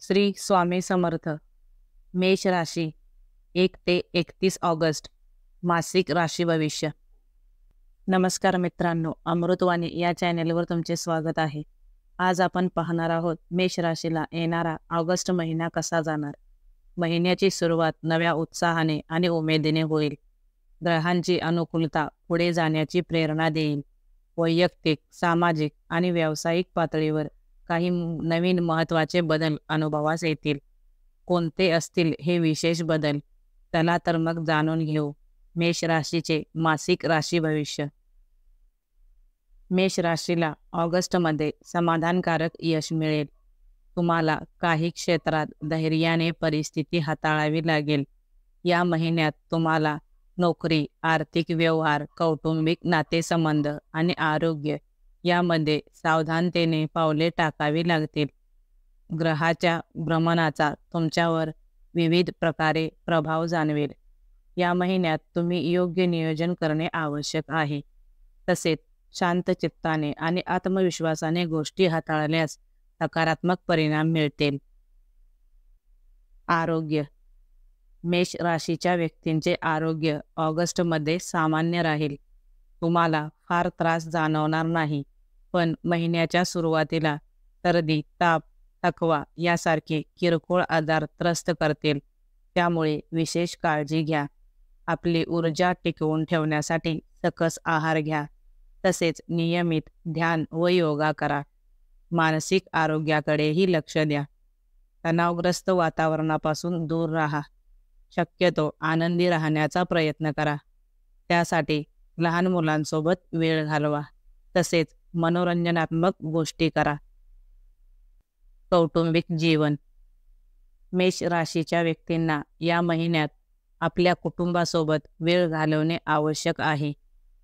श्री स्वामी समर्थ. मेष राशी 1 ते 31 ऑगस्ट. मासिक राशी भविष्य. नमस्कार मित्रांनो, अमृतवाणी या चॅनेलवर तुमचे स्वागत आहे. आज आपण पाहणार आहोत मेष राशीला येणारा ऑगस्ट महिना कसा जाणार. महिन्याची सुरुवात नव्या उत्साहाने आणि उमेदीने होईल. ग्रहांची अनुकूलता पुढे जाण्याची प्रेरणा देईल. वैयक्तिक, सामाजिक आणि व्यावसायिक पातळीवर काही नवीन महत्त्वाचे बदल अनुभवास येतील. कोणते असतील हे विशेष बदल? चला तर मग जाणून घेऊ. मेष राशीचे मासिक राशी भविष्य. मेष राशीला ऑगस्टमध्ये समाधानकारक यश मिळेल. तुम्हाला काही क्षेत्रात धैर्याने परिस्थिती हाताळावी लागेल. या महिन्यात तुम्हाला नोकरी, आर्थिक व्यवहार, कौटुंबिक नातेसंबंध आणि आरोग्य यामध्ये सावधानतेने पावले टाकावी लागतील. ग्रहाच्या भ्रमणाचा तुमच्यावर विविध प्रकारे प्रभाव जाणवेल. या महिन्यात तुम्ही योग्य नियोजन करणे आवश्यक आहे. तसेच शांत चित्ताने आणि आत्मविश्वासाने गोष्टी हाताळल्यास सकारात्मक परिणाम मिळतील. आरोग्य. मेष राशीच्या व्यक्तींचे आरोग्य ऑगस्टमध्ये सामान्य राहील. तुम्हाला फार त्रास जाणवणार नाही, पण महिन्याच्या सुरुवातीला सर्दी, ताप, थकवा यासारखे किरकोळ आजार त्रस्त करतील. त्यामुळे विशेष काळजी घ्या. आपली ऊर्जा टिकवून ठेवण्यासाठी सकस आहार घ्या. तसेच नियमित ध्यान व योगा करा. मानसिक आरोग्याकडेही लक्ष द्या. तणावग्रस्त वातावरणापासून दूर राहा. शक्यतो आनंदी राहण्याचा प्रयत्न करा. त्यासाठी लहान मुलांसोबत वेळ घालवा. तसेच मनोरंजनात्मक गोष्टी करा. कौटुंबिक जीवन. मेष राशीच्या व्यक्तींना या महिन्यात आपल्या कुटुंबासोबत वेळ घालवणे आवश्यक आहे.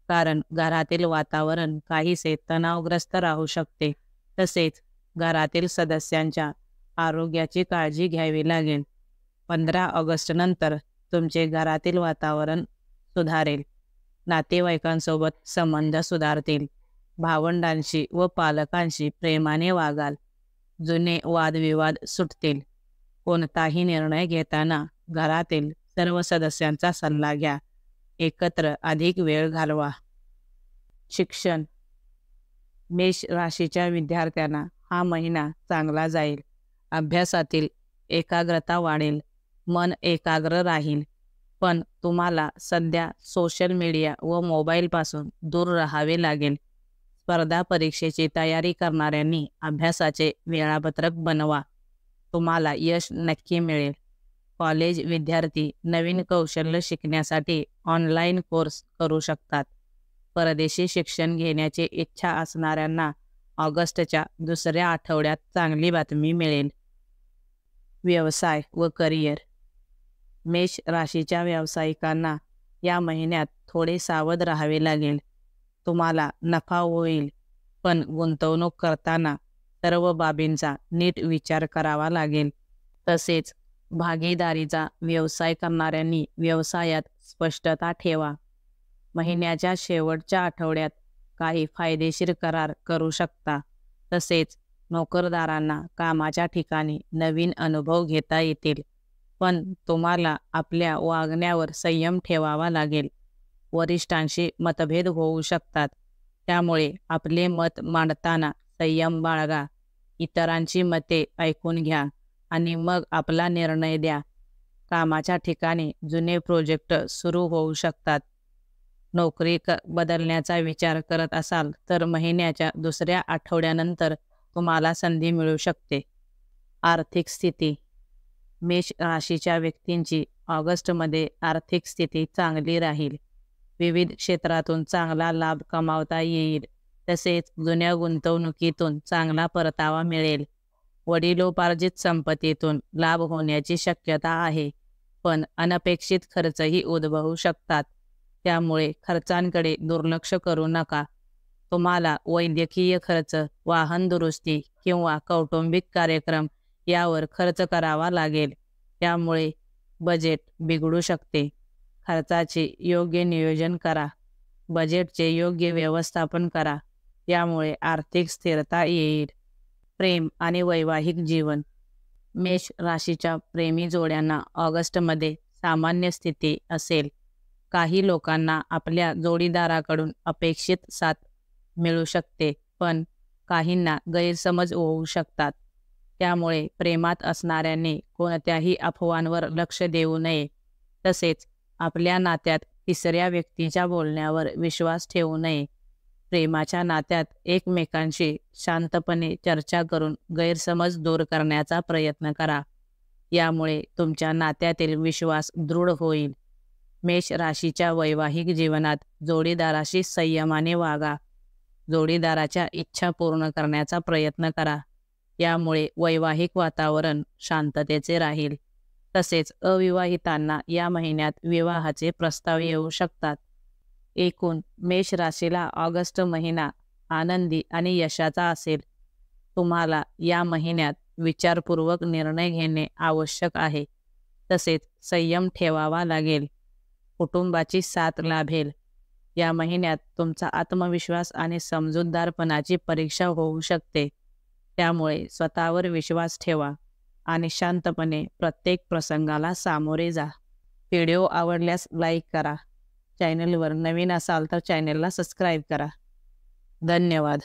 कारण घरातील वातावरण काहीसे तणावग्रस्त राहू शकते. तसेच घरातील सदस्यांच्या आरोग्याची काळजी घ्यावी लागेल. 15 ऑगस्टनंतर तुमचे घरातील वातावरण सुधारेल. नातेवाईकांसोबत संबंध सुधारतील. भावंडांशी व पालकांशी प्रेमाने वागाल. जुने वादविवाद सुटतील. कोणताही निर्णय घेताना घरातील सर्व सदस्यांचा सल्ला घ्या. एकत्र अधिक वेळ घालवा. शिक्षण. मेष राशीच्या विद्यार्थ्यांना हा महिना चांगला जाईल. अभ्यासातील एकाग्रता वाढेल. मन एकाग्र राहील. पण तुम्हाला सध्या सोशल मीडिया व मोबाईलपासून दूर राहावे लागेल. स्पर्धा परीक्षेची तयारी करणाऱ्यांनी अभ्यासाचे वेळापत्रक बनवा. तुम्हाला यश नक्की मिळेल. कॉलेज विद्यार्थी नवीन कौशल्य शिकण्यासाठी ऑनलाईन कोर्स करू शकतात. परदेशी शिक्षण घेण्याची इच्छा असणाऱ्यांना ऑगस्टच्या दुसऱ्या आठवड्यात चांगली बातमी मिळेल. व्यवसाय व करिअर. मेष राशीच्या व्यावसायिकांना या महिन्यात थोडे सावध राहावे लागेल. तुम्हाला नफा होईल, पण गुंतवणूक करताना सर्व बाबींचा नीट विचार करावा लागेल. तसेच भागीदारीचा व्यवसाय करणाऱ्यांनी व्यवसायात स्पष्टता ठेवा. महिन्याच्या शेवटच्या आठवड्यात काही फायदेशीर करार करू शकता. तसेच नोकरदारांना कामाच्या ठिकाणी नवीन अनुभव घेता येतील. पण तुम्हाला आपल्या वागण्यावर संयम ठेवावा लागेल. वरिष्ठांशी मतभेद होऊ शकतात. त्यामुळे आपले मत मांडताना संयम बाळगा. इतरांची मते ऐकून घ्या आणि मग आपला निर्णय द्या. कामाच्या ठिकाणी जुने प्रोजेक्ट सुरू होऊ शकतात. नोकरी बदलण्याचा विचार करत असाल तर महिन्याच्या दुसऱ्या आठवड्यानंतर तुम्हाला संधी मिळू शकते. आर्थिक स्थिती. मेष राशीच्या व्यक्तींची ऑगस्टमध्ये आर्थिक स्थिती चांगली राहील. विविध क्षेत्रातून चांगला लाभ कमावता येईल. तसेच जुन्या गुंतवणुकीतून चांगला परतावा मिळेल. वडिलोपार्जित संपत्तीतून लाभ होण्याची शक्यता आहे. पण अनपेक्षित खर्चही उद्भवू शकतात. त्यामुळे खर्चांकडे दुर्लक्ष करू नका. तुम्हाला वैद्यकीय खर्च, वाहन दुरुस्ती किंवा कौटुंबिक कार्यक्रम यावर खर्च करावा लागेल. त्यामुळे बजेट बिघडू शकते. खर्चाचे योग्य नियोजन करा. बजेटचे योग्य व्यवस्थापन करा. यामुळे आर्थिक स्थिरता येईल. प्रेम आणि वैवाहिक जीवन. मेष राशीच्या प्रेमी जोड्यांना ऑगस्टमध्ये सामान्य स्थिती असेल. काही लोकांना आपल्या जोडीदाराकडून अपेक्षित साथ मिळू शकते, पण काहींना गैरसमज होऊ शकतात. त्यामुळे प्रेमात असणाऱ्यांनी कोणत्याही अफवांवर लक्ष देऊ नये. तसेच आपल्या नात्यात तिसऱ्या व्यक्तीच्या बोलण्यावर विश्वास ठेवू नये. प्रेमाच्या नात्यात एकमेकांशी शांतपणे चर्चा करून गैरसमज दूर करण्याचा प्रयत्न करा. यामुळे तुमच्या नात्यातील विश्वास दृढ होईल. मेष राशीच्या वैवाहिक जीवनात जोडीदाराशी संयमाने वागा. जोडीदाराच्या इच्छा पूर्ण करण्याचा प्रयत्न करा. यामुळे वैवाहिक वातावरण शांततेचे राहील. तसेच अविवाहितांना या महिन्यात विवाहाचे प्रस्ताव येऊ शकतात. एकूण मेष राशीला ऑगस्ट महिना आनंदी आणि यशाचा असेल. तुम्हाला या महिन्यात विचारपूर्वक निर्णय घेणे आवश्यक आहे. तसेच संयम ठेवावा लागेल. कुटुंबाची साथ लाभेल. या महिन्यात तुमचा आत्मविश्वास आणि समजूतदारपणाची परीक्षा होऊ शकते. त्यामुळे स्वतःवर विश्वास ठेवा आणि शांतपणे प्रत्येक प्रसंगाला सामोरे जा. व्हिडिओ आवडल्यास लाईक करा. चॅनलवर नवीन असाल तर चॅनलला सबस्क्राईब करा. धन्यवाद.